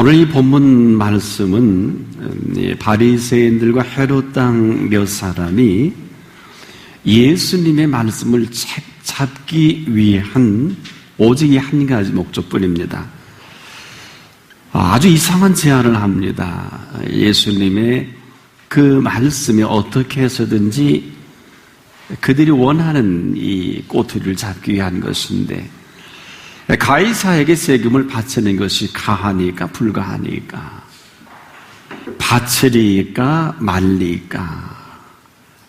오늘 이 본문 말씀은 바리새인들과 헤롯 당 몇 사람이 예수님의 말씀을 잡기 위한 오직 이 한 가지 목적뿐입니다. 아주 이상한 제안을 합니다. 예수님의 그 말씀이 어떻게 해서든지 그들이 원하는 이 꼬투리를 잡기 위한 것인데, 가이사에게 세금을 바치는 것이 가하니까 불가하니까, 바치리까 말리까,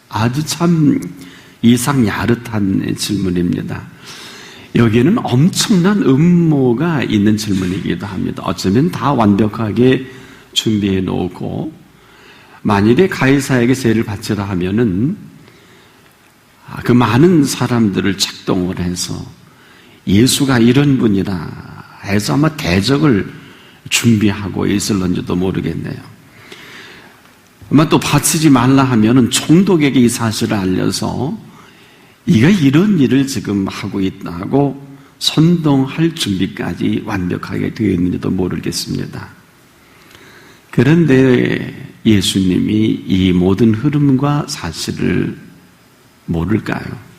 아주 참 이상 야릇한 질문입니다. 여기에는 엄청난 음모가 있는 질문이기도 합니다. 어쩌면 다 완벽하게 준비해 놓고, 만일에 가이사에게 세를 바치라 하면은 그 많은 사람들을 작동을 해서 예수가 이런 분이라 해서 아마 대적을 준비하고 있을런지도 모르겠네요. 아마 또 바치지 말라 하면은 총독에게 이 사실을 알려서 이가 이런 일을 지금 하고 있다고 선동할 준비까지 완벽하게 되어 있는지도 모르겠습니다. 그런데 예수님이 이 모든 흐름과 사실을 모를까요?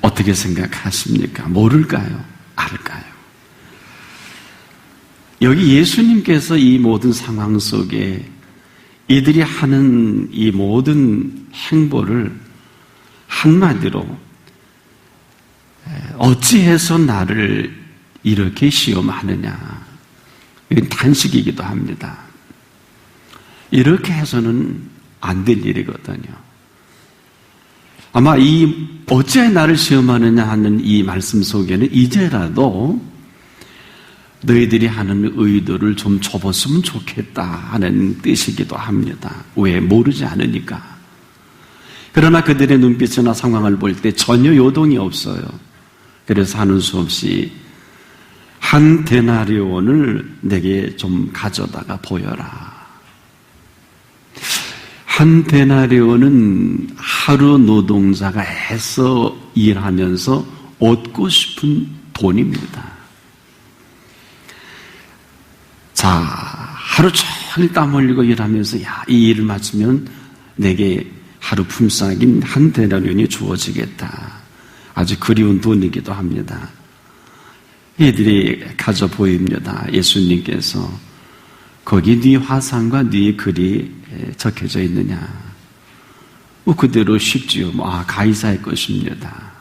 어떻게 생각하십니까? 모를까요? 알까요? 여기 예수님께서 이 모든 상황 속에 이들이 하는 이 모든 행보를 한마디로 어찌해서 나를 이렇게 시험하느냐, 이건 단식이기도 합니다. 이렇게 해서는 안 될 일이거든요. 아마 이 어찌해 나를 시험하느냐 하는 이 말씀 속에는 이제라도 너희들이 하는 의도를 좀 접었으면 좋겠다 하는 뜻이기도 합니다. 왜? 모르지 않으니까. 그러나 그들의 눈빛이나 상황을 볼 때 전혀 요동이 없어요. 그래서 하는 수 없이 한 데나리온을 내게 좀 가져다가 보여라. 한 데나리온은 하루 노동자가 애써 일하면서 얻고 싶은 돈입니다. 자, 하루 종일 땀 흘리고 일하면서 이 일을 마치면 내게 하루 품삯인 한 데나리온이 주어지겠다. 아주 그리운 돈이기도 합니다. 이들이 가져 보입니다. 예수님께서 거기 네 화상과 네 글이 적혀져 있느냐? 그대로 쉽지요. 가이사의 것입니다.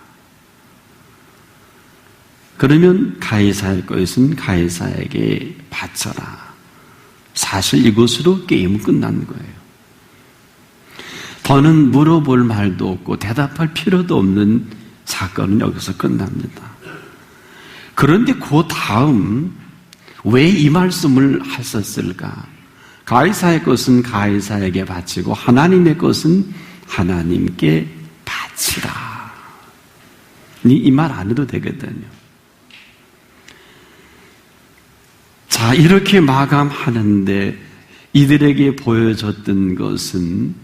그러면 가이사의 것은 가이사에게 바쳐라. 사실 이것으로 게임은 끝난 거예요. 더는 물어볼 말도 없고 대답할 필요도 없는 사건은 여기서 끝납니다. 그런데 그 다음 왜 이 말씀을 하셨을까? 가이사의 것은 가이사에게 바치고 하나님의 것은 하나님께 바치라. 이 말 안 해도 되거든요. 자, 이렇게 마감하는데 이들에게 보여줬던 것은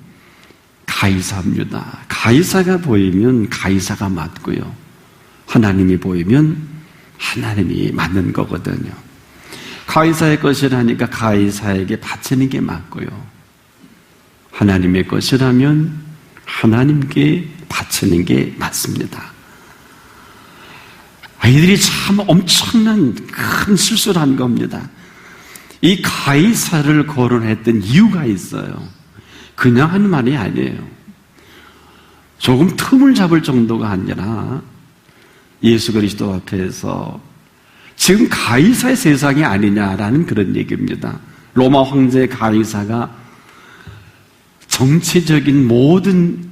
가이사입니다. 가이사가 보이면 가이사가 맞고요. 하나님이 보이면 하나님이 맞는 거거든요. 가이사의 것이라니까 가이사에게 바치는 게 맞고요. 하나님의 것이라면 하나님께 바치는 게 맞습니다. 이들이 참 엄청난 큰 실수를 한 겁니다. 이 가이사를 거론했던 이유가 있어요. 그냥 하는 말이 아니에요. 조금 틈을 잡을 정도가 아니라 예수 그리스도 앞에서 지금 가이사의 세상이 아니냐라는 그런 얘기입니다. 로마 황제 가이사가 정치적인 모든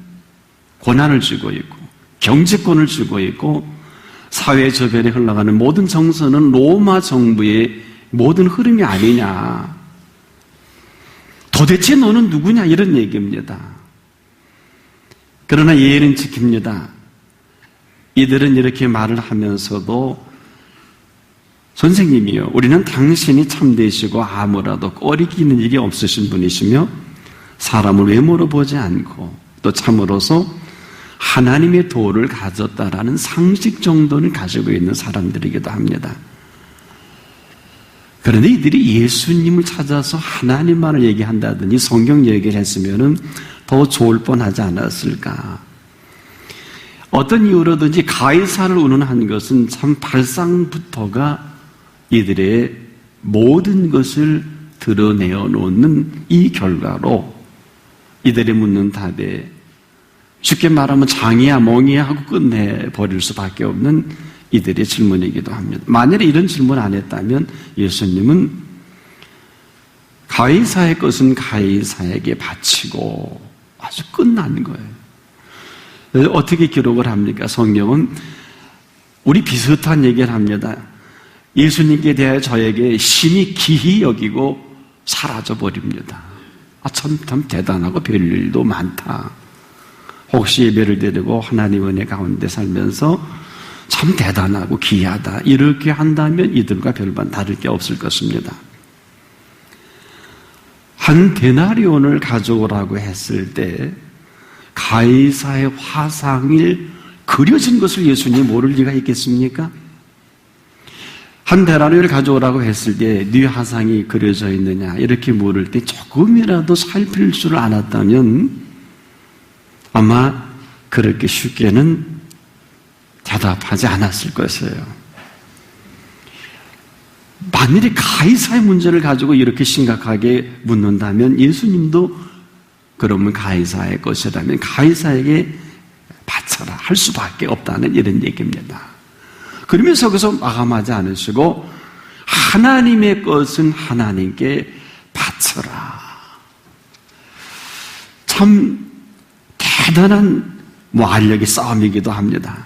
권한을 쥐고 있고 경제권을 쥐고 있고 사회 저변에 흘러가는 모든 정서는 로마 정부의 모든 흐름이 아니냐. 도대체 너는 누구냐 이런 얘기입니다. 그러나 예의는 지킵니다. 이들은 이렇게 말을 하면서도 선생님이요, 우리는 당신이 참되시고 아무라도 꺼리기는 일이 없으신 분이시며 사람을 외모로 보지 않고 또 참으로서 하나님의 도를 가졌다라는 상식 정도는 가지고 있는 사람들이기도 합니다. 그런데 이들이 예수님을 찾아서 하나님만을 얘기한다더니 성경 얘기를 했으면 더 좋을 뻔하지 않았을까. 어떤 이유로든지 가이사를 운운한 것은 참 발상부터가 이들의 모든 것을 드러내어 놓는 이 결과로 이들이 묻는 답에 쉽게 말하면 장이야 멍이야 하고 끝내버릴 수밖에 없는 이들의 질문이기도 합니다. 만약에 이런 질문 안 했다면 예수님은 가이사의 것은 가이사에게 바치고 아주 끝난 거예요. 어떻게 기록을 합니까? 성경은 우리 비슷한 얘기를 합니다. 예수님께 대하여 저에게 심히 기히 여기고 사라져버립니다. 참 대단하고 별일도 많다. 혹시 예배를 드리고 하나님 은혜 가운데 살면서 참 대단하고 기이하다. 이렇게 한다면 이들과 별반 다를 게 없을 것입니다. 한 데나리온을 가져오라고 했을 때 가이사의 화상을 그려진 것을 예수님이 모를 리가 있겠습니까? 한 데나리온을 가져오라고 했을 때 네 화상이 그려져 있느냐 이렇게 물을 때 조금이라도 살필 줄 알았다면 아마 그렇게 쉽게는 대답하지 않았을 것이에요. 만일에 가이사의 문제를 가지고 이렇게 심각하게 묻는다면 예수님도 그러면 가이사의 것이라면 가이사에게 바쳐라 할 수밖에 없다는 이런 얘기입니다. 그러면서 거기서 마감하지 않으시고 하나님의 것은 하나님께 바쳐라. 참 대단한 알력의 싸움이기도 합니다.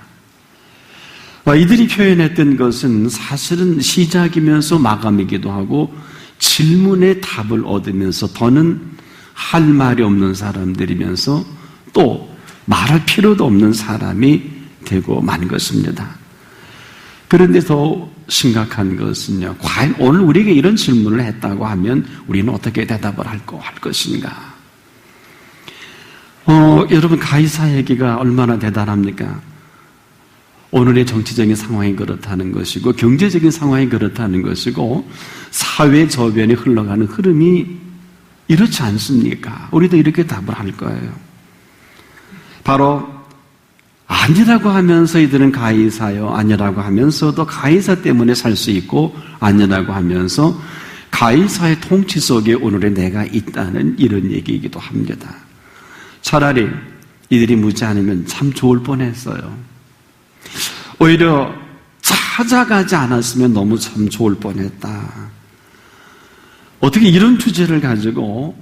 이들이 표현했던 것은 사실은 시작이면서 마감이기도 하고 질문의 답을 얻으면서 더는 할 말이 없는 사람들이면서 또 말할 필요도 없는 사람이 되고 만 것입니다. 그런데 더 심각한 것은요, 과연 오늘 우리에게 이런 질문을 했다고 하면 우리는 어떻게 대답을 할 것인가? 여러분, 가이사 얘기가 얼마나 대단합니까? 오늘의 정치적인 상황이 그렇다는 것이고 경제적인 상황이 그렇다는 것이고 사회 저변에 흘러가는 흐름이 이렇지 않습니까? 우리도 이렇게 답을 할 거예요. 바로 아니라고 하면서 이들은 가이사요, 아니라고 하면서도 가이사 때문에 살 수 있고 아니라고 하면서 가이사의 통치 속에 오늘의 내가 있다는 이런 얘기이기도 합니다. 차라리 이들이 묻지 않으면 참 좋을 뻔했어요. 오히려 찾아가지 않았으면 너무 참 좋을 뻔했다. 어떻게 이런 주제를 가지고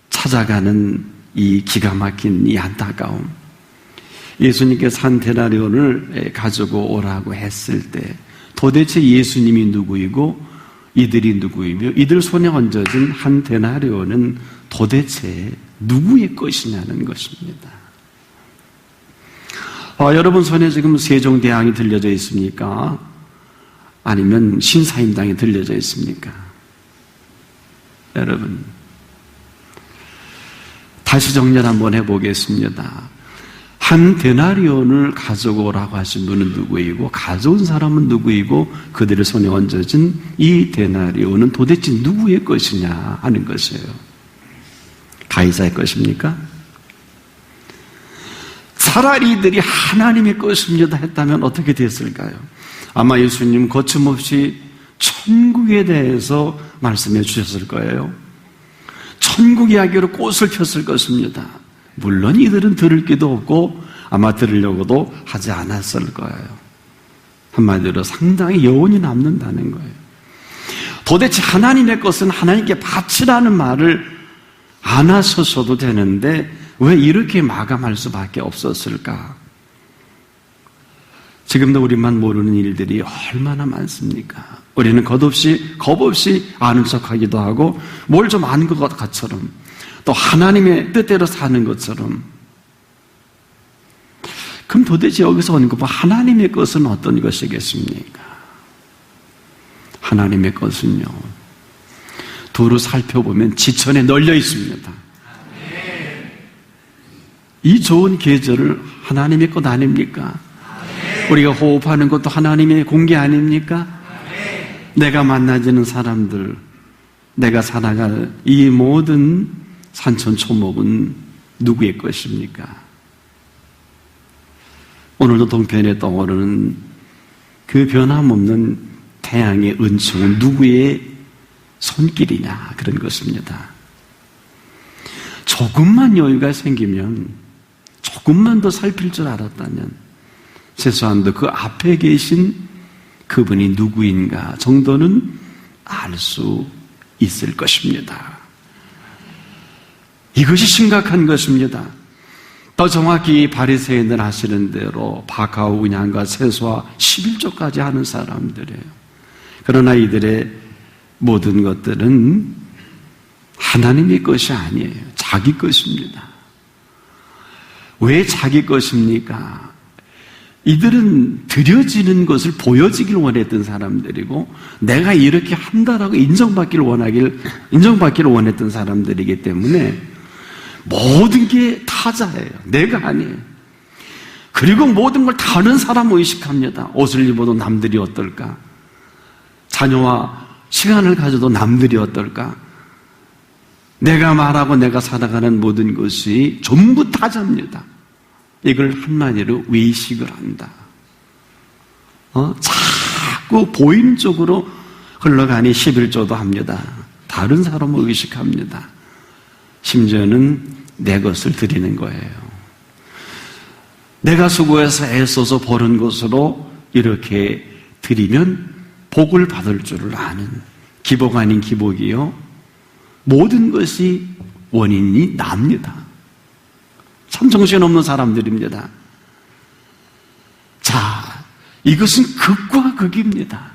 찾아가는 이 기가 막힌 이 안타까움. 예수님께서 한 데나리온을 가지고 오라고 했을 때 도대체 예수님이 누구이고 이들이 누구이며 이들 손에 얹어진 한 데나리온은 도대체 누구의 것이냐는 것입니다. 여러분 손에 지금 세종대왕이 들려져 있습니까? 아니면 신사임당이 들려져 있습니까? 여러분, 다시 정리를 한번 해보겠습니다. 한 데나리온을 가져오라고 하신 분은 누구이고 가져온 사람은 누구이고 그들의 손에 얹어진 이 데나리온은 도대체 누구의 것이냐 하는 것이에요. 가이사의 것입니까? 차라리 이들이 하나님의 것입니다 했다면 어떻게 됐을까요? 아마 예수님 거침없이 천국에 대해서 말씀해 주셨을 거예요. 천국 이야기로 꽃을 폈을 것입니다. 물론 이들은 들을 기도 없고 아마 들으려고도 하지 않았을 거예요. 한마디로 상당히 여운이 남는다는 거예요. 도대체 하나님의 것은 하나님께 바치라는 말을 안 하셨어도 되는데 왜 이렇게 마감할 수밖에 없었을까? 지금도 우리만 모르는 일들이 얼마나 많습니까? 우리는 겁 없이 아는 척하기도 하고 뭘 좀 아는 것처럼 또 하나님의 뜻대로 사는 것처럼. 그럼 도대체 여기서 오는 것, 하나님의 것은 어떤 것이겠습니까? 하나님의 것은요, 두루 살펴보면 지천에 널려 있습니다. 이 좋은 계절을 하나님의 것 아닙니까? 우리가 호흡하는 것도 하나님의 공기 아닙니까? 내가 만나지는 사람들, 내가 살아갈 이 모든 산천초목은 누구의 것입니까? 오늘도 동편에 떠오르는 그 변함없는 태양의 은총은 누구의 손길이냐, 그런 것입니다. 조금만 여유가 생기면, 조금만 더 살필 줄 알았다면 최소한도 그 앞에 계신 그분이 누구인가 정도는 알 수 있을 것입니다. 이것이 심각한 것입니다. 더 정확히 바리새인들 하시는 대로 바카오 운양과 세수와 11조까지 하는 사람들이에요. 그러나 이들의 모든 것들은 하나님의 것이 아니에요. 자기 것입니다. 왜 자기 것입니까? 이들은 드려지는 것을 보여지길 원했던 사람들이고, 내가 이렇게 한다라고 인정받기를 원했던 사람들이기 때문에 모든 게 타자예요. 내가 아니에요. 그리고 모든 걸 다른 사람 의식합니다. 옷을 입어도 남들이 어떨까? 자녀와 시간을 가져도 남들이 어떨까? 내가 말하고 내가 살아가는 모든 것이 전부 타자입니다. 이걸 한마디로 외식을 한다. 자꾸 보이는 쪽으로 흘러가니 11조도 합니다. 다른 사람을 의식합니다. 심지어는 내 것을 드리는 거예요. 내가 수고해서 애써서 버는 것으로 이렇게 드리면 복을 받을 줄을 아는, 기복 아닌 기복이요, 모든 것이 원인이 납니다. 참 정신없는 사람들입니다. 자, 이것은 극과 극입니다.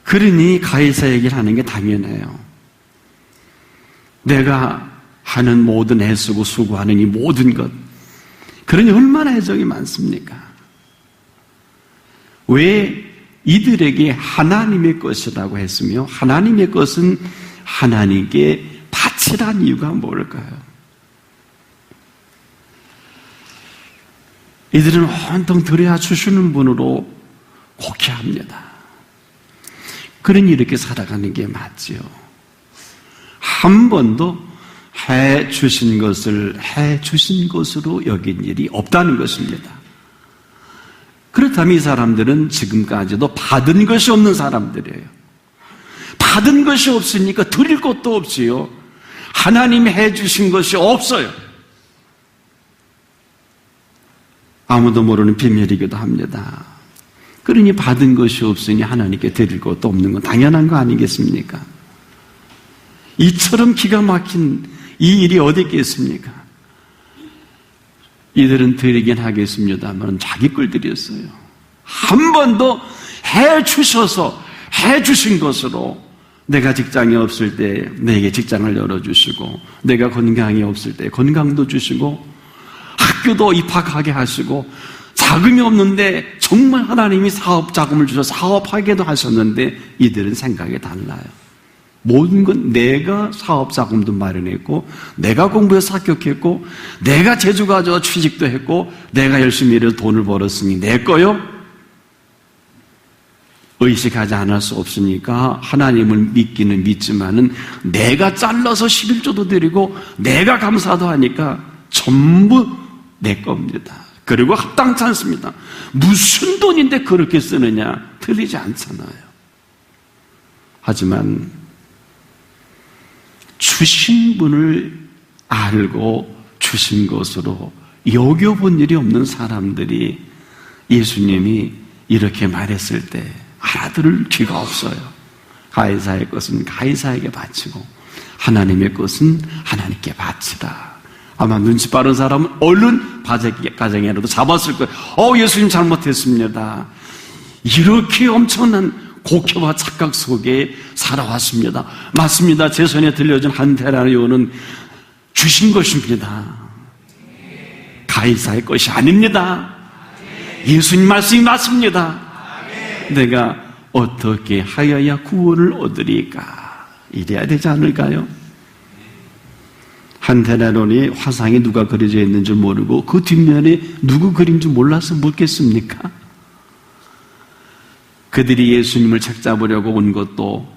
그러니 가이사 얘기를 하는 게 당연해요. 내가 하는 모든 애쓰고 수고하는 이 모든 것, 그러니 얼마나 애정이 많습니까? 왜 이들에게 하나님의 것이라고 했으며 하나님의 것은 하나님께 바치란 이유가 뭘까요? 이들은 온통 드려야 주시는 분으로 곡해합니다. 그러니 이렇게 살아가는 게 맞지요. 한 번도 해 주신 것을 해 주신 것으로 여긴 일이 없다는 것입니다. 그렇다면 이 사람들은 지금까지도 받은 것이 없는 사람들이에요. 받은 것이 없으니까 드릴 것도 없지요. 하나님이 해 주신 것이 없어요. 아무도 모르는 비밀이기도 합니다. 그러니 받은 것이 없으니 하나님께 드릴 것도 없는 건 당연한 거 아니겠습니까? 이처럼 기가 막힌 이 일이 어디 있겠습니까? 이들은 드리긴 하겠습니다만 자기 걸 드렸어요. 한 번도 해주셔서 해주신 것으로, 내가 직장이 없을 때 내게 직장을 열어주시고, 내가 건강이 없을 때 건강도 주시고, 학교도 입학하게 하시고, 자금이 없는데 정말 하나님이 사업 자금을 주셔서 사업하게도 하셨는데 이들은 생각이 달라요. 모든 건 내가 사업 자금도 마련했고, 내가 공부해서 합격했고, 내가 재주 가져 취직도 했고, 내가 열심히 일해서 돈을 벌었으니 내 거요? 의식하지 않을 수 없으니까 하나님을 믿기는 믿지만은 내가 잘라서 11조도 드리고 내가 감사도 하니까 전부 내 겁니다. 그리고 합당치 않습니다. 무슨 돈인데 그렇게 쓰느냐? 틀리지 않잖아요. 하지만 주신 분을 알고 주신 것으로 여겨본 일이 없는 사람들이 예수님이 이렇게 말했을 때 알아들을 귀가 없어요. 가이사의 것은 가이사에게 바치고 하나님의 것은 하나님께 바치라. 아마 눈치 빠른 사람은 얼른 가정이라도 잡았을 거예요. 예수님 잘못했습니다. 이렇게 엄청난 곡해와 착각 속에 살아왔습니다. 맞습니다. 제 손에 들려준 한 데나리온은 주신 것입니다. 가이사의 것이 아닙니다. 예수님 말씀이 맞습니다. 내가 어떻게 하여야 구원을 얻으리까? 이래야 되지 않을까요? 한 데나리온이 화상에 누가 그려져 있는 줄 모르고 그 뒷면에 누구 그린 줄 몰라서 묻겠습니까? 그들이 예수님을 책잡으려고 온 것도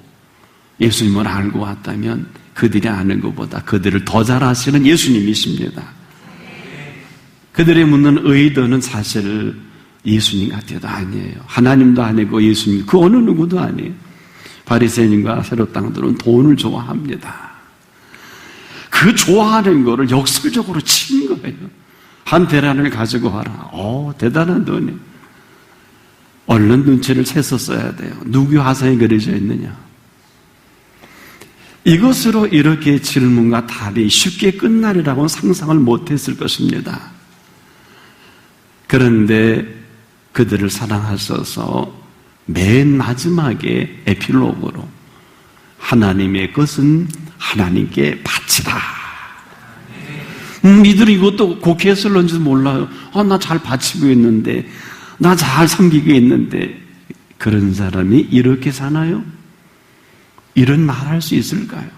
예수님을 알고 왔다면 그들이 아는 것보다 그들을 더 잘 아시는 예수님이십니다. 그들의 묻는 의도는 사실 예수님 같아도 아니에요. 하나님도 아니고 예수님 그 어느 누구도 아니에요. 바리새인과 세롯당들은 돈을 좋아합니다. 그 좋아하는 거를 역설적으로 친 거예요. 한 대란을 가지고 와라. 대단한 돈이. 얼른 눈치를 채서 써야 돼요. 누구 화상이 그려져 있느냐. 이것으로 이렇게 질문과 답이 쉽게 끝나리라고는 상상을 못했을 것입니다. 그런데 그들을 사랑하셔서 맨 마지막에 에필로그로 하나님의 것은 하나님께 바치라. 이들이 이것도 곡해했을런지도 몰라요. 나 잘 바치고 있는데, 나 잘 섬기고 있는데. 그런 사람이 이렇게 사나요? 이런 말할 수 있을까요?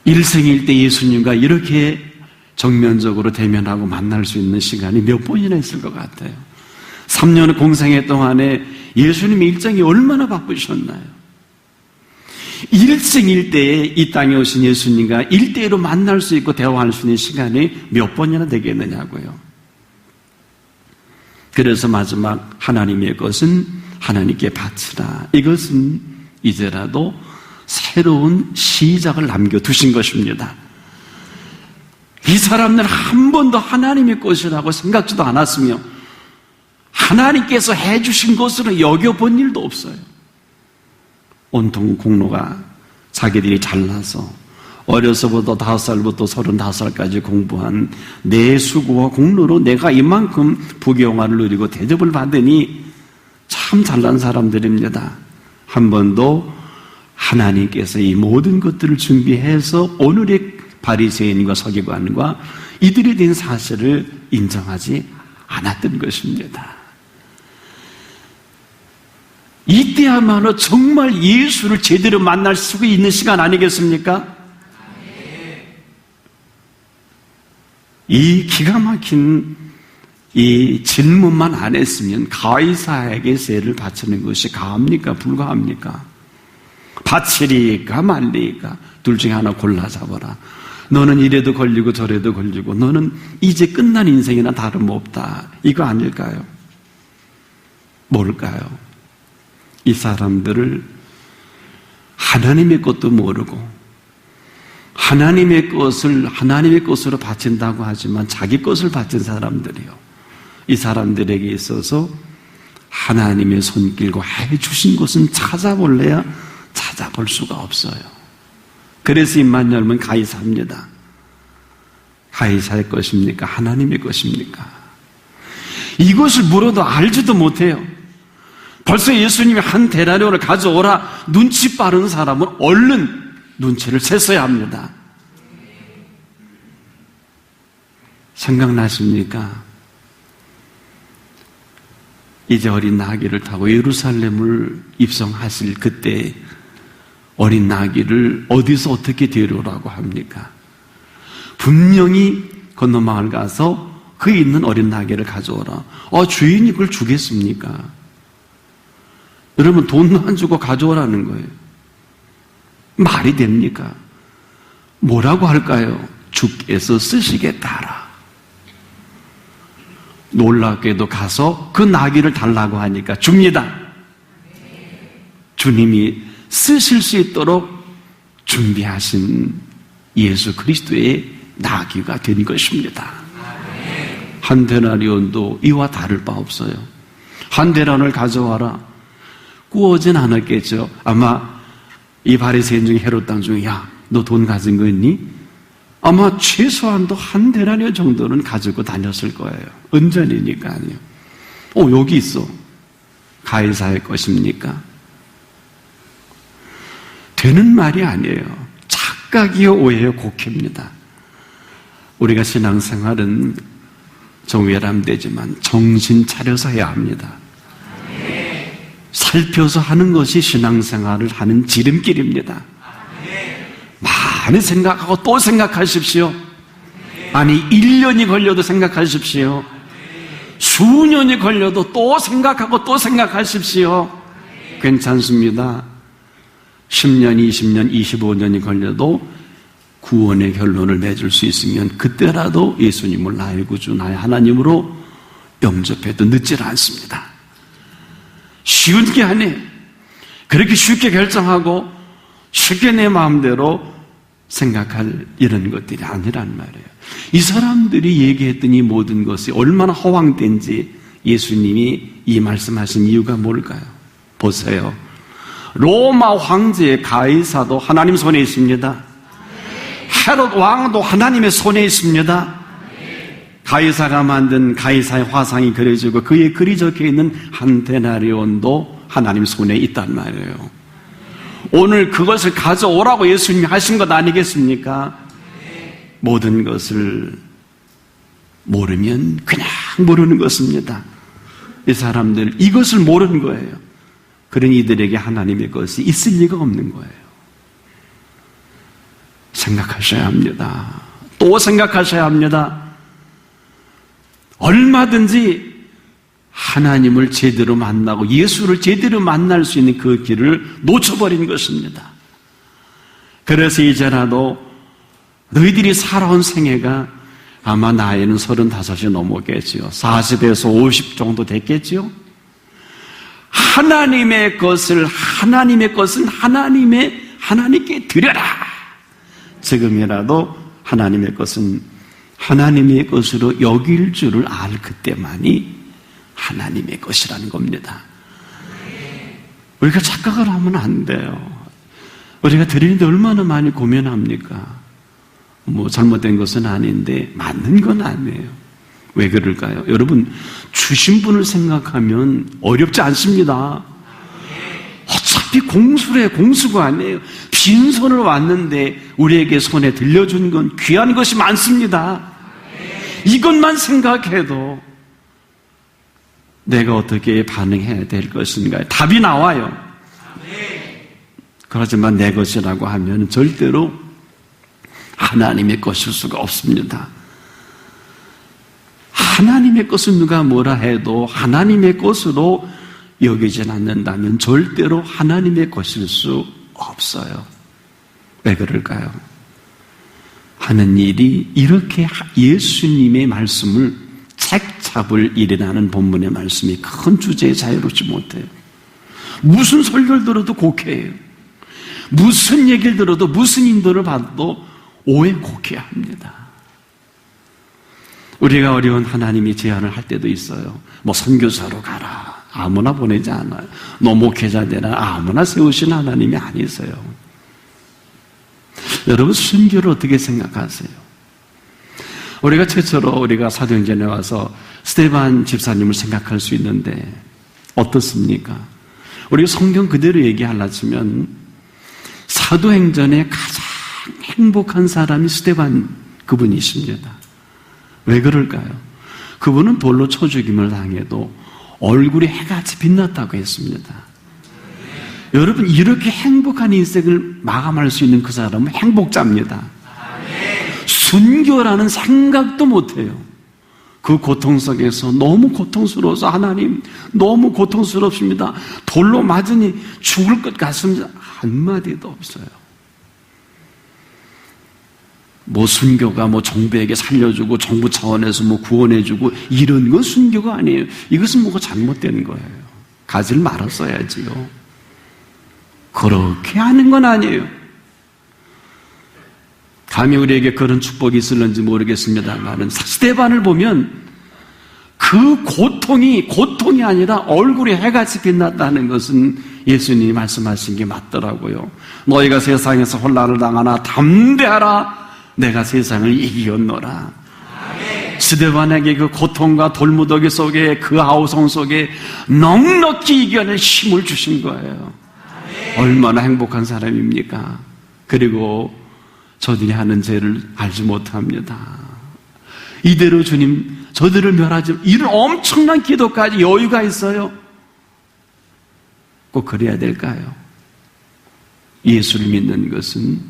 일생일 때 예수님과 이렇게 정면적으로 대면하고 만날 수 있는 시간이 몇 번이나 있을 것 같아요. 3년 공생애 동안에 예수님의 일정이 얼마나 바쁘셨나요? 일생일대에 이 땅에 오신 예수님과 일대일로 만날 수 있고 대화할 수 있는 시간이 몇 번이나 되겠느냐고요. 그래서 마지막 하나님의 것은 하나님께 바치라. 이것은 이제라도 새로운 시작을 남겨두신 것입니다. 이 사람들은 한 번도 하나님의 것이라고 생각지도 않았으며 하나님께서 해주신 것으로 여겨본 일도 없어요. 온통 공로가 자기들이 잘나서 어려서부터 5살부터 35살까지 공부한 내 수고와 공로로 내가 이만큼 부귀영화를 누리고 대접을 받으니 참 잘난 사람들입니다. 한 번도 하나님께서 이 모든 것들을 준비해서 오늘의 바리새인과 서기관과 이들이 된 사실을 인정하지 않았던 것입니다. 이때야말로 정말 예수를 제대로 만날 수 있는 시간 아니겠습니까? 이 기가 막힌 이 질문만 안 했으면 가이사에게 세를 바치는 것이 가합니까? 불가합니까? 바치리까 말리까? 둘 중에 하나 골라 잡아라. 너는 이래도 걸리고 저래도 걸리고 너는 이제 끝난 인생이나 다름없다. 이거 아닐까요? 뭘까요? 이 사람들을 하나님의 것도 모르고 하나님의 것을 하나님의 것으로 바친다고 하지만 자기 것을 바친 사람들이요. 이 사람들에게 있어서 하나님의 손길과 해주신 것은 찾아볼래야 찾아볼 수가 없어요. 그래서 입만 열면 가이사입니다. 가이사의 것입니까? 하나님의 것입니까? 이것을 물어도 알지도 못해요. 벌써 예수님이 한 데나리온을 가져오라. 눈치 빠른 사람은 얼른 눈치를 챘어야 합니다. 생각나십니까? 이제 어린 나귀를 타고 예루살렘을 입성하실 그때 어린 나귀를 어디서 어떻게 데려오라고 합니까? 분명히 건너마을 가서 그 있는 어린 나귀를 가져오라. 주인이 그걸 주겠습니까? 여러분 돈도 안 주고 가져오라는 거예요. 말이 됩니까? 뭐라고 할까요? 주께서 쓰시겠다라. 놀랍게도 가서 그 나귀를 달라고 하니까 줍니다. 주님이 쓰실 수 있도록 준비하신 예수 그리스도의 나귀가 된 것입니다. 한 데나리온도 이와 다를 바 없어요. 한 데나리온을 가져와라. 구워진 않았겠죠. 아마 이 바리새인 중에 헤롯 땅 중에 야, 너 돈 가진 거 있니? 아마 최소한도 한 데나리온 정도는 가지고 다녔을 거예요. 은전이니까요. 여기 있어. 가이사의 것입니까? 되는 말이 아니에요. 착각이요 오해요 곡해입니다. 우리가 신앙생활은 좀 외람되지만 정신 차려서 해야 합니다. 살펴서 하는 것이 신앙생활을 하는 지름길입니다. 많이 생각하고 또 생각하십시오. 아니 1년이 걸려도 생각하십시오. 수년이 걸려도 또 생각하고 또 생각하십시오. 괜찮습니다. 10년, 20년, 25년이 걸려도 구원의 결론을 맺을 수 있으면 그때라도 예수님을 나의 구주, 나의 하나님으로 영접해도 늦질 않습니다. 쉬운 게 아니에요. 그렇게 쉽게 결정하고 쉽게 내 마음대로 생각할 이런 것들이 아니란 말이에요. 이 사람들이 얘기했던 이 모든 것이 얼마나 허황된지 예수님이 이 말씀하신 이유가 뭘까요? 보세요. 로마 황제 가이사도 하나님 손에 있습니다. 헤롯 왕도 하나님의 손에 있습니다. 가이사가 만든 가이사의 화상이 그려지고 그에 그리 적혀있는 한 데나리온도 하나님 손에 있단 말이에요. 오늘 그것을 가져오라고 예수님이 하신 것 아니겠습니까? 모든 것을 모르면 그냥 모르는 것입니다. 이 사람들 이것을 모르는 거예요. 그러니 이들에게 하나님의 것이 있을 리가 없는 거예요. 생각하셔야 합니다. 또 생각하셔야 합니다. 얼마든지 하나님을 제대로 만나고 예수를 제대로 만날 수 있는 그 길을 놓쳐버린 것입니다. 그래서 이제라도 너희들이 살아온 생애가 아마 나이는 35이 넘었겠지요. 40에서 50 정도 됐겠지요. 하나님의 것을 하나님께 드려라. 지금이라도 하나님의 것은 하나님의 것으로 여길 줄을 알 그때만이 하나님의 것이라는 겁니다. 우리가 착각을 하면 안 돼요. 우리가 드리는데 얼마나 많이 고민합니까? 잘못된 것은 아닌데 맞는 건 아니에요. 왜 그럴까요? 여러분, 주신 분을 생각하면 어렵지 않습니다. 어차피 공수가 아니에요. 빈손으로 왔는데 우리에게 손에 들려준 건 귀한 것이 많습니다. 이것만 생각해도 내가 어떻게 반응해야 될 것인가 답이 나와요. 그렇지만 내 것이라고 하면 절대로 하나님의 것일 수가 없습니다. 하나님의 것은 누가 뭐라 해도 하나님의 것으로 여기진 않는다면 절대로 하나님의 것일 수 없어요. 왜 그럴까요? 하는 일이 이렇게 예수님의 말씀을 책 잡을 일이라는 본문의 말씀이 큰 주제에 자유롭지 못해요. 무슨 설교를 들어도 곡해해요. 무슨 얘기를 들어도 무슨 인도를 받아도 오해 곡해합니다. 우리가 어려운 하나님이 제안을 할 때도 있어요. 선교사로 가라. 아무나 보내지 않아요. 너 목회자 되라. 아무나 세우신 하나님이 아니세요. 여러분, 순교를 어떻게 생각하세요? 우리가 최초로 우리가 사도행전에 와서 스데반 집사님을 생각할 수 있는데 어떻습니까? 우리가 성경 그대로 얘기하려 치면 사도행전에 가장 행복한 사람이 스데반 그분이십니다. 왜 그럴까요? 그분은 돌로 쳐 죽임을 당해도 얼굴이 해같이 빛났다고 했습니다. 여러분, 이렇게 행복한 인생을 마감할 수 있는 그 사람은 행복자입니다. 순교라는 생각도 못해요. 그 고통 속에서 너무 고통스러워서 하나님 너무 고통스럽습니다. 돌로 맞으니 죽을 것 같습니다. 한마디도 없어요. 순교가 정부에게 살려주고 정부 차원에서 구원해주고 이런 건 순교가 아니에요. 이것은 뭐가 잘못된 거예요. 가지를 말았어야지요. 그렇게 하는 건 아니에요. 감히 우리에게 그런 축복이 있을는지 모르겠습니다만 스데반을 보면 그 고통이 아니라 얼굴이 해같이 빛났다는 것은 예수님이 말씀하신 게 맞더라고요. 너희가 세상에서 혼란을 당하나 담대하라. 내가 세상을 이기었노라. 스데반에게 그 고통과 돌무더기 속에 그 아우성 속에 넉넉히 이겨낼 힘을 주신 거예요. 얼마나 행복한 사람입니까? 그리고 저들이 하는 죄를 알지 못합니다. 이대로 주님 저들을 멸하지, 이런 엄청난 기도까지 여유가 있어요. 꼭 그래야 될까요? 예수를 믿는 것은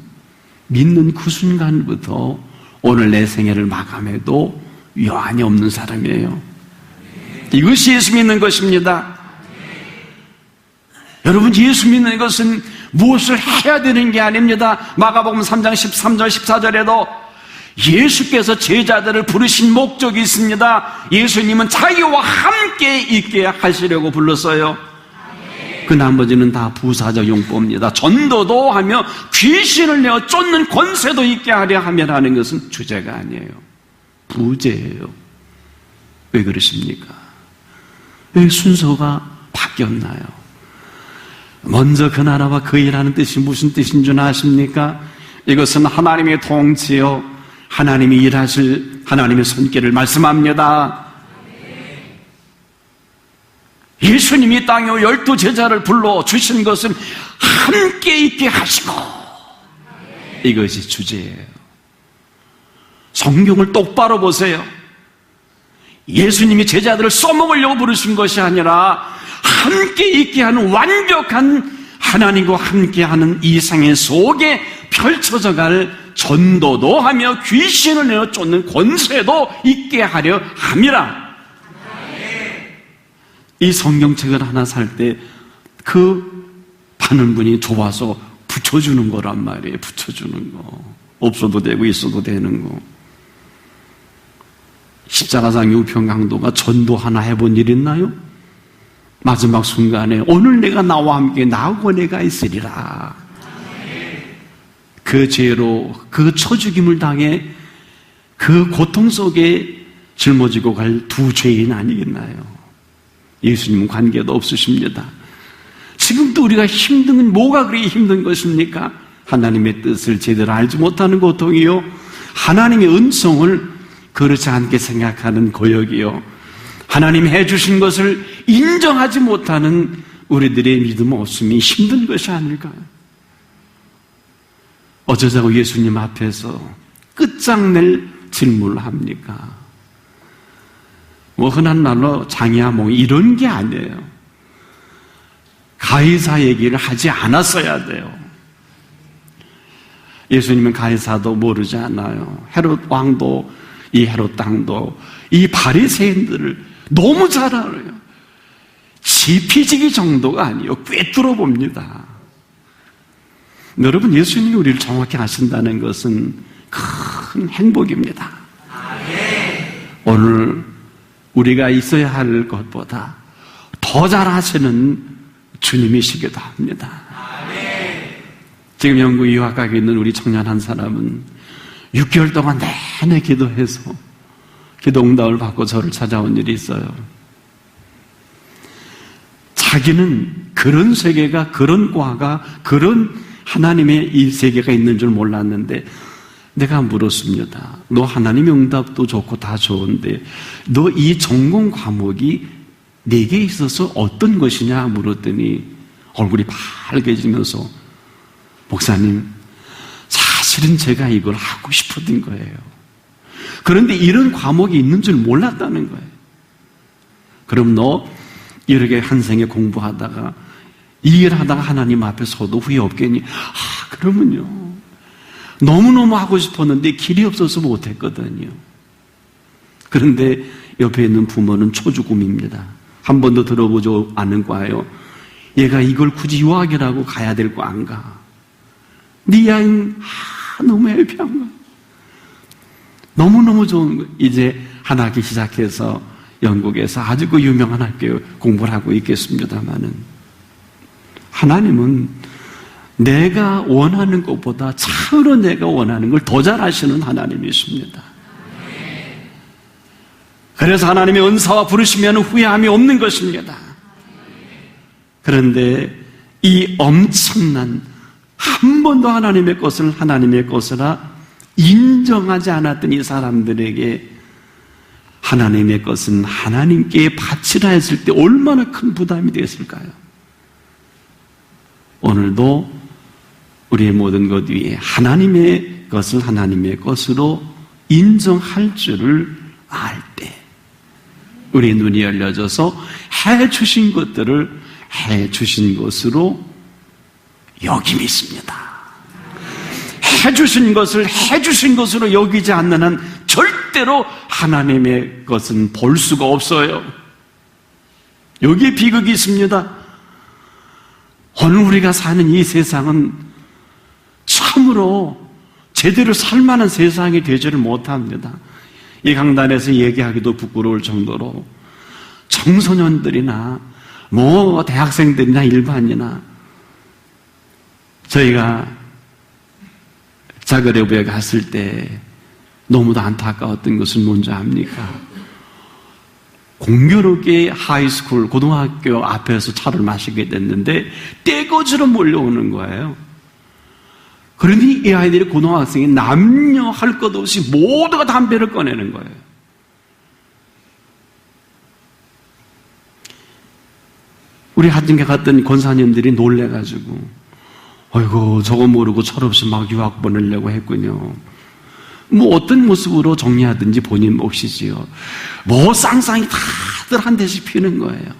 믿는 그 순간부터 오늘 내 생애를 마감해도 여한이 없는 사람이에요. 이것이 예수 믿는 것입니다. 여러분, 예수 믿는 것은 무엇을 해야 되는 게 아닙니다. 마가복음 3장 13절 14절에도 예수께서 제자들을 부르신 목적이 있습니다. 예수님은 자기와 함께 있게 하시려고 불렀어요. 그 나머지는 다 부사적 용법입니다. 전도도 하며 귀신을 내어 쫓는 권세도 있게 하려 하며라는 것은 주제가 아니에요. 부제예요. 왜 그러십니까? 왜 순서가 바뀌었나요? 먼저 그 나라와 그 일하는 뜻이 무슨 뜻인 줄 아십니까? 이것은 하나님의 통치요, 하나님이 일하실 하나님의 손길을 말씀합니다. 예수님이 땅에 12 제자를 불러 주신 것은 함께 있게 하시고, 이것이 주제예요. 성경을 똑바로 보세요. 예수님이 제자들을 써먹으려고 부르신 것이 아니라 함께 있게 하는 완벽한 하나님과 함께하는 이 생애 속에 펼쳐져 갈 전도도 하며 귀신을 내어 쫓는 권세도 있게 하려 함이라. 이 성경책을 하나 살 때 그 파는 분이 좋아서 붙여주는 거란 말이에요. 붙여주는 거. 없어도 되고 있어도 되는 거. 십자가상 우평강도가 전도 하나 해본 일 있나요? 마지막 순간에 오늘 내가 나와 함께 나하고 내가 있으리라. 그 죄로 그 처죽임을 당해 그 고통 속에 짊어지고 갈 두 죄인 아니겠나요? 예수님은 관계도 없으십니다. 지금도 우리가 힘든 건 뭐가 그렇게 힘든 것입니까? 하나님의 뜻을 제대로 알지 못하는 고통이요, 하나님의 은총을 그렇지 않게 생각하는 고역이요, 하나님 해주신 것을 인정하지 못하는 우리들의 믿음 없음이 힘든 것이 아닐까요? 어쩌자고 예수님 앞에서 끝장낼 질문을 합니까? 뭐 흔한 말로 장이야 뭐 이런 게 아니에요. 가이사 얘기를 하지 않았어야 돼요. 예수님은 가이사도 모르지 않아요. 헤롯 왕도, 이 헤롯 땅도 이 바리새인들을 너무 잘 알아요. 지피지기 정도가 아니에요. 꿰뚫어 봅니다. 여러분, 예수님이 우리를 정확히 아신다는 것은 큰 행복입니다. 오늘 우리가 있어야 할 것보다 더 잘 아시는 주님이시기도 합니다. 지금 영국 유학 가게 있는 우리 청년 한 사람은 6개월 동안 내내 기도해서 기도 응답을 받고 저를 찾아온 일이 있어요. 자기는 그런 세계가, 그런 과가, 그런 하나님의 이 세계가 있는 줄 몰랐는데, 내가 물었습니다. 너 하나님의 응답도 좋고 다 좋은데 너 이 전공 과목이 내게 있어서 어떤 것이냐 물었더니 얼굴이 밝아지면서, 목사님, 사실은 제가 이걸 하고 싶었던 거예요. 그런데 이런 과목이 있는 줄 몰랐다는 거예요. 그럼 너 이렇게 한 생에 공부하다가 이 일 하다가 하나님 앞에 서도 후회 없겠니? 그러면요, 너무너무 하고 싶었는데 길이 없어서 못했거든요. 그런데 옆에 있는 부모는 초죽음입니다. 한 번도 들어보지 않은 과예요. 얘가 이걸 굳이 유학이라고 가야 될 거 안 가. 네 아이는 너무 해피한 거야. 너무너무 좋은 거. 이제 한 학기 시작해서 영국에서 아주 그 유명한 학교에 공부를 하고 있겠습니다만은, 하나님은 내가 원하는 것보다 참으로 내가 원하는 걸 더 잘 아시는 하나님이십니다. 그래서 하나님의 은사와 부르시면 후회함이 없는 것입니다. 그런데 이 엄청난, 한 번도 하나님의 것을 하나님의 것이라 인정하지 않았던 이 사람들에게 하나님의 것은 하나님께 바치라 했을 때 얼마나 큰 부담이 되었을까요? 오늘도 우리의 모든 것 위에 하나님의 것을 하나님의 것으로 인정할 줄을 알 때 우리의 눈이 열려져서 해주신 것들을 해주신 것으로 여김이 있습니다. 해주신 것을 해주신 것으로 여기지 않는 한 절대로 하나님의 것은 볼 수가 없어요. 여기에 비극이 있습니다. 오늘 우리가 사는 이 세상은 참으로 제대로 살만한 세상이 되지를 못합니다. 이 강단에서 얘기하기도 부끄러울 정도로 청소년들이나 대학생들이나 일반이나 저희가 자그레브에 갔을 때 너무도 안타까웠던 것은 뭔지 압니까? 공교롭게 하이스쿨, 고등학교 앞에서 차를 마시게 됐는데 떼거지로 몰려오는 거예요. 그러니 이 아이들이 고등학생이 남녀 할 것 없이 모두가 담배를 꺼내는 거예요. 우리 하등계 갔던 권사님들이 놀래가지고 아이고 저거 모르고 철없이 막 유학 보내려고 했군요. 어떤 모습으로 정리하든지 본인 몫이지요. 쌍쌍이 다들 한 대씩 피는 거예요.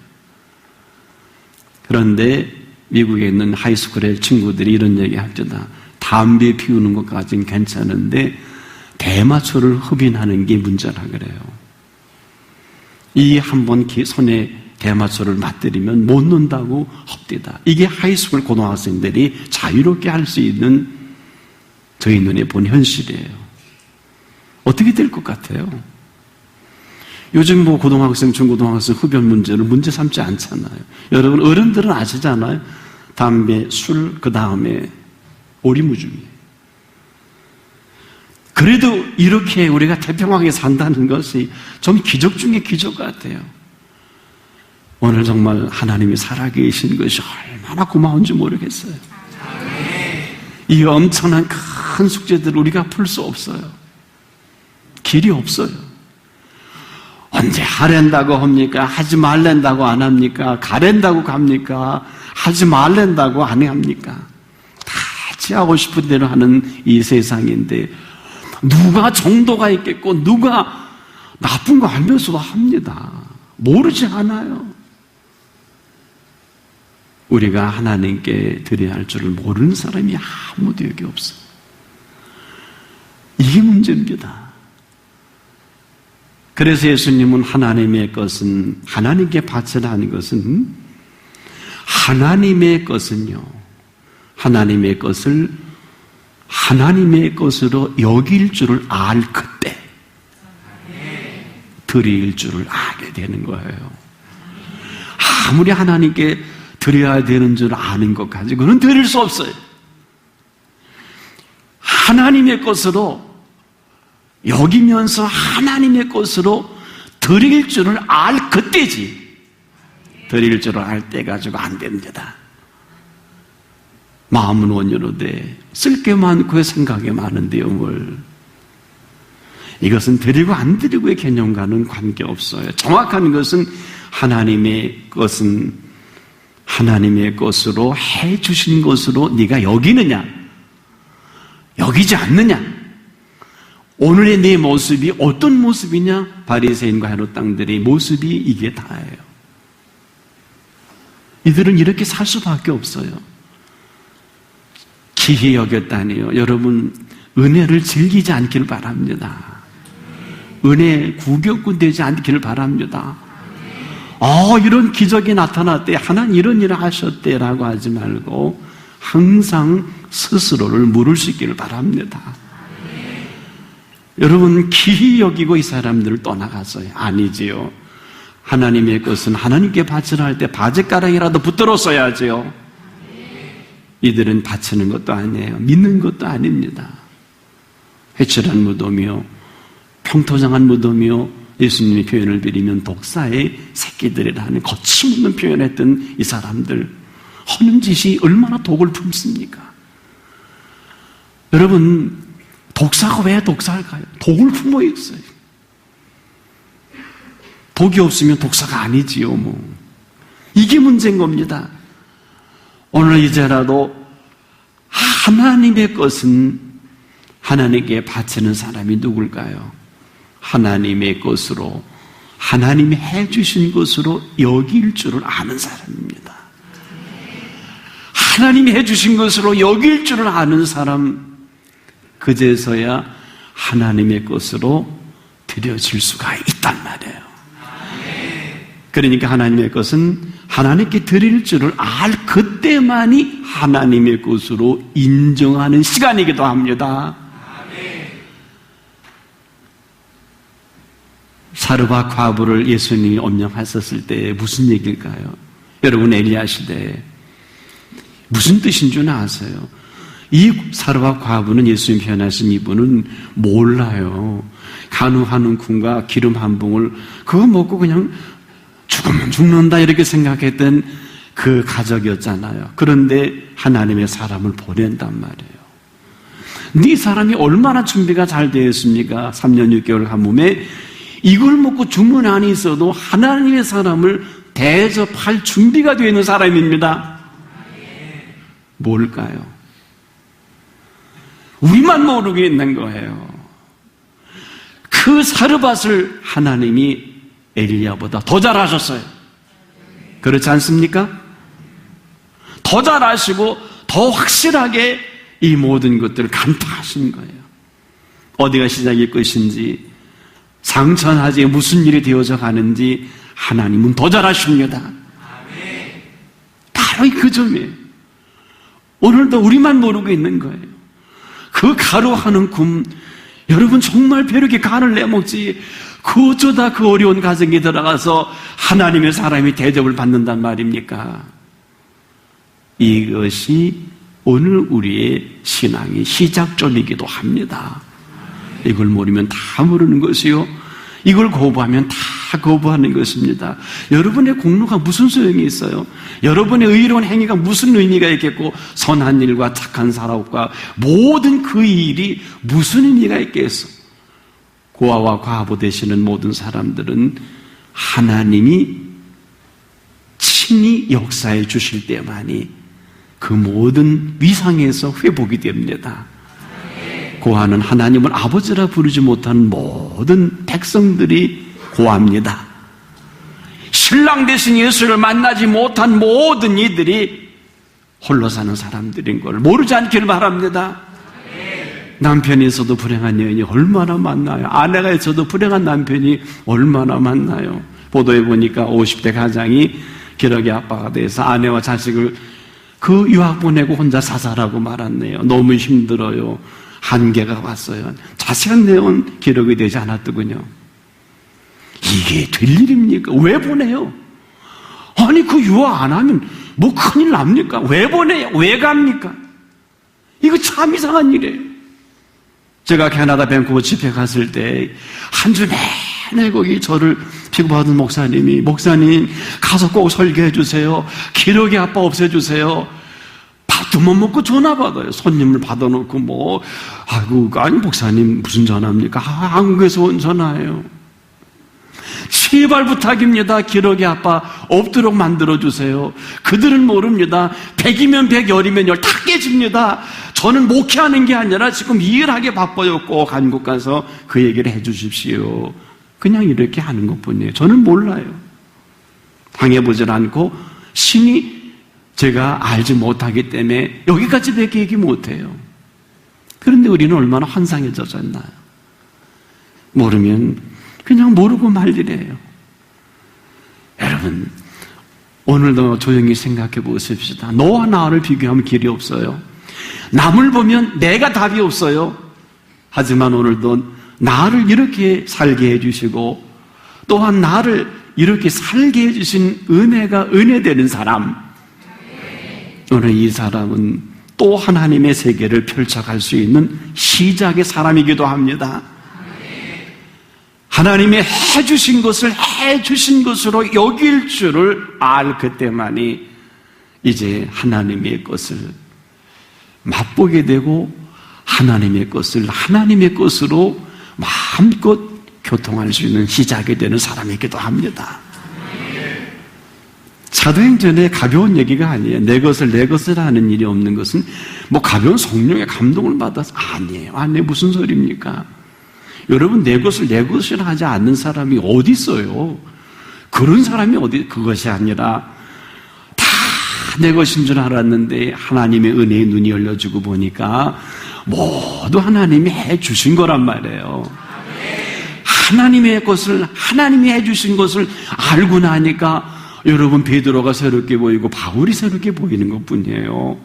그런데 미국에 있는 하이스쿨의 친구들이 이런 얘기 합니다. 담배 피우는 것까지는 괜찮은데 대마초를 흡인하는 게 문제라 그래요. 이 한 번 손에 대마초를 맞들이면 못 논다고 헙디다. 이게 하이스쿨 고등학생들이 자유롭게 할 수 있는 저희 눈에 본 현실이에요. 어떻게 될 것 같아요? 요즘 고등학생, 중고등학생 흡연 문제를 문제 삼지 않잖아요. 여러분 어른들은 아시잖아요. 담배, 술, 그 다음에 오리무중이에요. 그래도 이렇게 우리가 태평하게 산다는 것이 좀 기적 중에 기적 같아요. 오늘 정말 하나님이 살아계신 것이 얼마나 고마운지 모르겠어요. 이 엄청난 큰 숙제들을 우리가 풀 수 없어요. 길이 없어요. 언제 하랜다고 합니까? 하지 말랜다고 안 합니까? 가랜다고 갑니까? 하지 말랜다고 안 합니까? 다 하고 싶은 대로 하는 이 세상인데 누가 정도가 있겠고 누가 나쁜 거 알면서도 합니다. 모르지 않아요. 우리가 하나님께 드려야 할 줄을 모르는 사람이 아무도 여기 없어요. 이게 문제입니다. 그래서 예수님은 하나님의 것은, 하나님께 바쳐야 하는 것은, 하나님의 것은요, 하나님의 것을 하나님의 것으로 여길 줄을 알 그때 드릴 줄을 알게 되는 거예요. 아무리 하나님께 드려야 되는 줄 아는 것 가지고는 드릴 수 없어요. 하나님의 것으로 여기면서 하나님의 것으로 드릴 줄을 알 그때지 드릴 줄을 알 때 가지고 안 됩니다. 마음은 온유로되 쓸 게 많고 생각이 많은데요 뭘. 이것은 드리고 안 드리고의 개념과는 관계없어요. 정확한 것은 하나님의 것으로 해주신 것으로 네가 여기느냐 여기지 않느냐, 오늘의 네 모습이 어떤 모습이냐, 바리새인과 헤롯 당들의 모습이 이게 다예요. 이들은 이렇게 살 수밖에 없어요. 기히 여겼다니요. 여러분 은혜를 즐기지 않기를 바랍니다. 은혜 구격꾼 되지 않기를 바랍니다. 이런 기적이 나타났대, 하나님 이런 일을 하셨대 라고 하지 말고 항상 스스로를 물을 수 있기를 바랍니다. 여러분 기히 여기고 이 사람들을 떠나갔어요? 아니지요. 하나님의 것은 하나님께 바치라 할 때 바짓가랑이라도 붙들었어야지요. 이들은 바치는 것도 아니에요. 믿는 것도 아닙니다. 회칠한 무덤이요, 평토장한 무덤이요, 예수님의 표현을 빌리면 독사의 새끼들이라는 거침없는 표현했던 이 사람들, 하는 짓이 얼마나 독을 품습니까? 여러분 독사가 왜 독사일까요? 독을 품어 있어요. 독이 없으면 독사가 아니지요. 이게 문제인 겁니다. 오늘 이제라도 하나님의 것은 하나님께 바치는 사람이 누굴까요? 하나님의 것으로, 하나님이 해주신 것으로 여길 줄을 아는 사람입니다. 하나님이 해주신 것으로 여길 줄을 아는 사람, 그제서야 하나님의 것으로 드려질 수가 있단 말이에요. 그러니까 하나님의 것은 하나님께 드릴 줄을 알 그때만이 하나님의 것으로 인정하는 시간이기도 합니다. 사르밧 과부를 예수님이 엄명하셨을 때 무슨 얘기일까요? 여러분, 엘리야 시대에 무슨 뜻인 줄 아세요? 이 사르밧 과부는 예수님 표현하신 이분은 몰라요. 간우 한 움큼과 기름 한 봉을 그거 먹고 그냥 죽으면 죽는다 이렇게 생각했던 그 가족이었잖아요. 그런데 하나님의 사람을 보낸단 말이에요. 네 사람이 얼마나 준비가 잘 되어 있습니까? 3년 6개월 가뭄에 이걸 먹고 죽는 안에 있어도 하나님의 사람을 대접할 준비가 되어 있는 사람입니다. 뭘까요? 우리만 모르고 있는 거예요. 그 사르밧을 하나님이 엘리야보다 더 잘하셨어요. 그렇지 않습니까? 더 잘하시고 더 확실하게 이 모든 것들을 간파하신 거예요. 어디가 시작일 것인지, 상천하지에 무슨 일이 되어져 가는지 하나님은 더 잘하십니다. 바로 그 점이에요. 오늘도 우리만 모르고 있는 거예요. 그 가루 한 움큼, 여러분 정말 벼룩이 간을 내먹지, 그 어쩌다 그 어려운 가정에 들어가서 하나님의 사람이 대접을 받는단 말입니까? 이것이 오늘 우리의 신앙의 시작점이기도 합니다. 이걸 모르면 다 모르는 것이요, 이걸 거부하면 다 거부하는 것입니다. 여러분의 공로가 무슨 소용이 있어요? 여러분의 의로운 행위가 무슨 의미가 있겠고, 선한 일과 착한 사람과 모든 그 일이 무슨 의미가 있겠어? 고아와 과부 되시는 모든 사람들은 하나님이 친히 역사해 주실 때만이 그 모든 위상에서 회복이 됩니다. 고아는 하나님을 아버지라 부르지 못하는 모든 백성들이 고아입니다. 신랑 되신 예수를 만나지 못한 모든 이들이 홀로 사는 사람들인 걸 모르지 않기를 바랍니다. 남편이 있어도 불행한 여인이 얼마나 많나요? 아내가 있어도 불행한 남편이 얼마나 많나요? 보도에 보니까 50대 가장이 기러기 아빠가 돼서 아내와 자식을 그 유학 보내고 혼자 사살하고 말았네요. 너무 힘들어요. 한계가 왔어요. 자세한 내용은 기록이 되지 않았더군요. 이게 될 일입니까? 왜 보내요? 아니, 그 유학 안 하면 뭐 큰일 납니까? 왜 보내요? 왜 갑니까? 이거 참 이상한 일이에요. 제가 캐나다 밴쿠버 집회 갔을 때 한 주 내내 거기 저를 피고받은 목사님이, 목사님 가서 꼭 설교해 주세요. 기러기 아빠 없애주세요. 밥도 못 먹고 전화 받아요. 손님을 받아놓고 뭐, 아이고, 아니 목사님 무슨 전화입니까? 한국에서 온 전화예요. 제발 부탁입니다. 기러기 아빠 없도록 만들어주세요. 그들은 모릅니다. 100이면 100, 열이면 열 다 깨집니다. 저는 목회하는 게 아니라 지금 일하게 바빠요. 꼭 한국 가서 그 얘기를 해 주십시오. 그냥 이렇게 하는 것뿐이에요. 저는 몰라요. 당해보질 않고 신이 제가 알지 못하기 때문에 여기까지밖에 얘기 못해요. 그런데 우리는 얼마나 환상해졌나요? 모르면 그냥 모르고 말리래요. 여러분, 오늘도 조용히 생각해 보십시다. 너와 나를 비교하면 길이 없어요. 남을 보면 내가 답이 없어요. 하지만 오늘도 나를 이렇게 살게 해주시고 또한 나를 이렇게 살게 해주신 은혜가 은혜되는 사람, 오늘 이 사람은 또 하나님의 세계를 펼쳐갈 수 있는 시작의 사람이기도 합니다. 하나님이 해주신 것을 해주신 것으로 여길 줄을 알 그때만이 이제 하나님의 것을 맛보게 되고 하나님의 것을 하나님의 것으로 마음껏 교통할 수 있는 시작이 되는 사람이기도 합니다. 사도행전에 가벼운 얘기가 아니에요. 내 것을 하는 일이 없는 것은 뭐 가벼운 성령의 감동을 받아서 아니에요. 아니, 무슨 소리입니까? 여러분, 내 것을 하지 않는 사람이 어디 있어요? 그런 사람이 그것이 아니라 다 내 것인 줄 알았는데 하나님의 은혜의 눈이 열려주고 보니까 모두 하나님이 해주신 거란 말이에요. 하나님의 것을, 하나님이 해주신 것을 알고 나니까 여러분, 베드로가 새롭게 보이고 바울이 새롭게 보이는 것뿐이에요.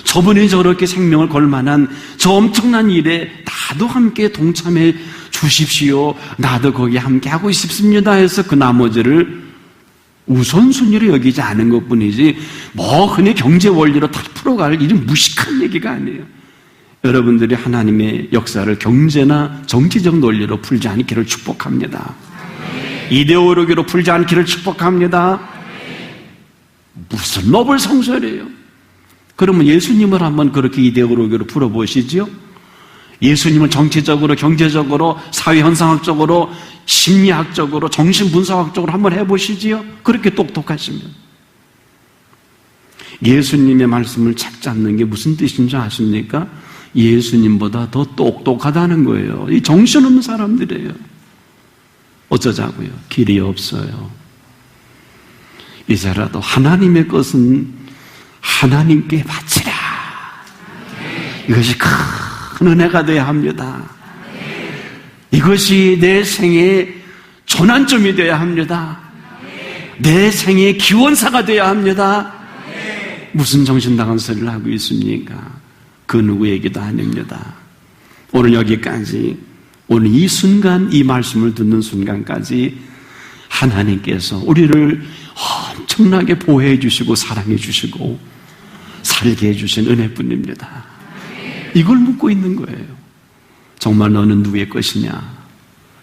저분이 저렇게 생명을 걸 만한 저 엄청난 일에 나도 함께 동참해 주십시오. 나도 거기 함께 하고 싶습니다 해서 그 나머지를 우선순위로 여기지 않은 것뿐이지 뭐 흔히 경제 원리로 다 풀어갈 이런 무식한 얘기가 아니에요. 여러분들이 하나님의 역사를 경제나 정치적 논리로 풀지 않기를 축복합니다. 이데올로기로 풀지 않기를 축복합니다. 무슨 노블 성설이에요. 그러면 예수님을 한번 그렇게 이데올로기로 풀어보시죠. 예수님을 정치적으로, 경제적으로, 사회현상학적으로, 심리학적으로, 정신분석학적으로 한번 해보시지요. 그렇게 똑똑하시면. 예수님의 말씀을 책 잡는 게 무슨 뜻인지 아십니까? 예수님보다 더 똑똑하다는 거예요. 이 정신없는 사람들이에요. 어쩌자고요? 길이 없어요. 이제라도 하나님의 것은 하나님께 바치라. 이것이 큰 은혜가 되어야 합니다. 이것이 내 생의 전환점이 되어야 합니다. 내 생의 기원사가 되어야 합니다. 무슨 정신나간 소리를 하고 있습니까? 그 누구에게도 아닙니다. 오늘 여기까지, 오늘 이 순간, 이 말씀을 듣는 순간까지 하나님께서 우리를 엄청나게 보호해 주시고 사랑해 주시고 살게 해주신 은혜뿐입니다. 이걸 묻고 있는 거예요. 정말 너는 누구의 것이냐?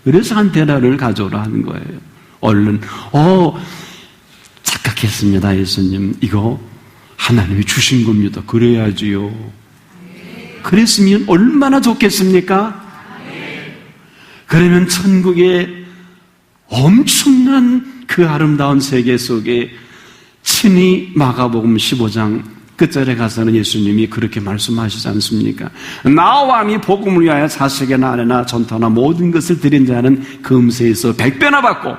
그래서 한 대나를 가져오라 하는 거예요. 얼른 착각했습니다. 예수님, 이거 하나님이 주신 겁니다. 그래야지요. 그랬으면 얼마나 좋겠습니까? 그러면 천국의 엄청난 그 아름다운 세계 속에 친히 마가복음 15장 끝절에 가서는 예수님이 그렇게 말씀하시지 않습니까? 나와 함이 복음을 위하여 자식이나 아내나 전토나 모든 것을 드린 자는 금세에서 100배나 받고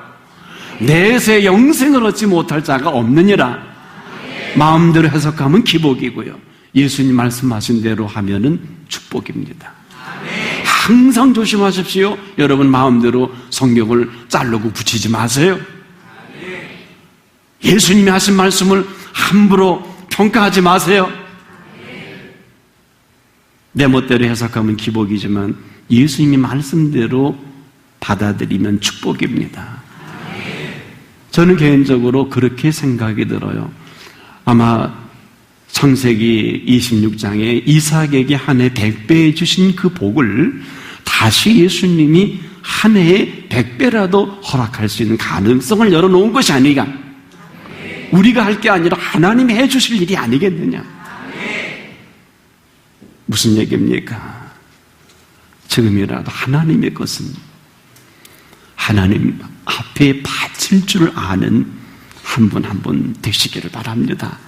내세 영생을 얻지 못할 자가 없느니라. 마음대로 해석하면 기복이고요, 예수님 말씀하신 대로 하면은 축복입니다. 항상 조심하십시오. 여러분 마음대로 성경을 자르고 붙이지 마세요. 예수님이 하신 말씀을 함부로 평가하지 마세요. 내 멋대로 해석하면 기복이지만 예수님이 말씀대로 받아들이면 축복입니다. 저는 개인적으로 그렇게 생각이 들어요. 아마 창세기 26장에 이삭에게 한 해 100배 주신 그 복을 다시 예수님이 한 해에 100배라도 허락할 수 있는 가능성을 열어놓은 것이 아니가. 우리가 할 게 아니라 하나님이 해주실 일이 아니겠느냐. 무슨 얘기입니까? 지금이라도 하나님의 것은 하나님 앞에 바칠 줄 아는 한 분 한 분 되시기를 바랍니다.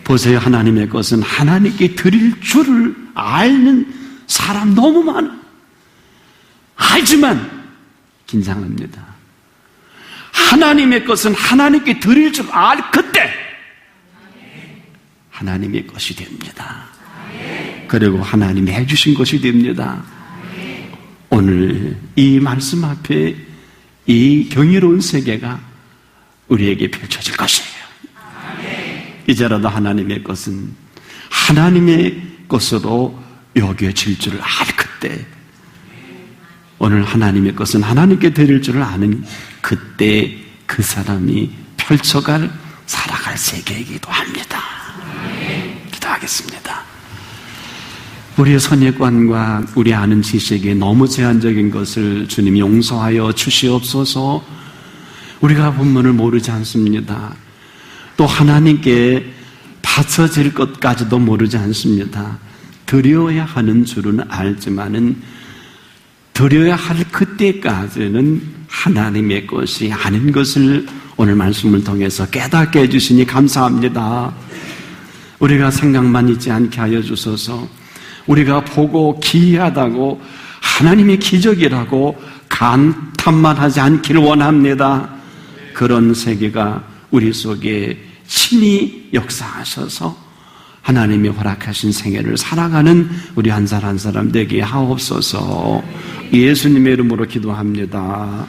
보세요. 하나님의 것은 하나님께 드릴 줄을 아는 사람 너무 많아. 알지만 긴장합니다. 하나님의 것은 하나님께 드릴 줄 알 그때 하나님의 것이 됩니다. 그리고 하나님이 해주신 것이 됩니다. 오늘 이 말씀 앞에 이 경이로운 세계가 우리에게 펼쳐질 것이에요. 이제라도 하나님의 것은 하나님의 것으로 여겨질 줄을 알 그때, 오늘 하나님의 것은 하나님께 드릴 줄을 아는 그때 그 사람이 펼쳐갈 살아갈 세계이기도 합니다. 기도하겠습니다. 우리의 선입관과 우리 아는 지식이 너무 제한적인 것을 주님 용서하여 주시옵소서. 우리가 본문을 모르지 않습니다. 또 하나님께 바쳐질 것까지도 모르지 않습니다. 드려야 하는 줄은 알지만은 드려야 할 그때까지는 하나님의 것이 아닌 것을 오늘 말씀을 통해서 깨닫게 해주시니 감사합니다. 우리가 생각만 있지 않게 하여 주소서. 우리가 보고 기이하다고 하나님의 기적이라고 감탄만 하지 않기를 원합니다. 그런 세계가 우리 속에 친히 역사하셔서 하나님이 허락하신 생애를 살아가는 우리 한 사람 한 사람 되게 하옵소서. 예수님의 이름으로 기도합니다.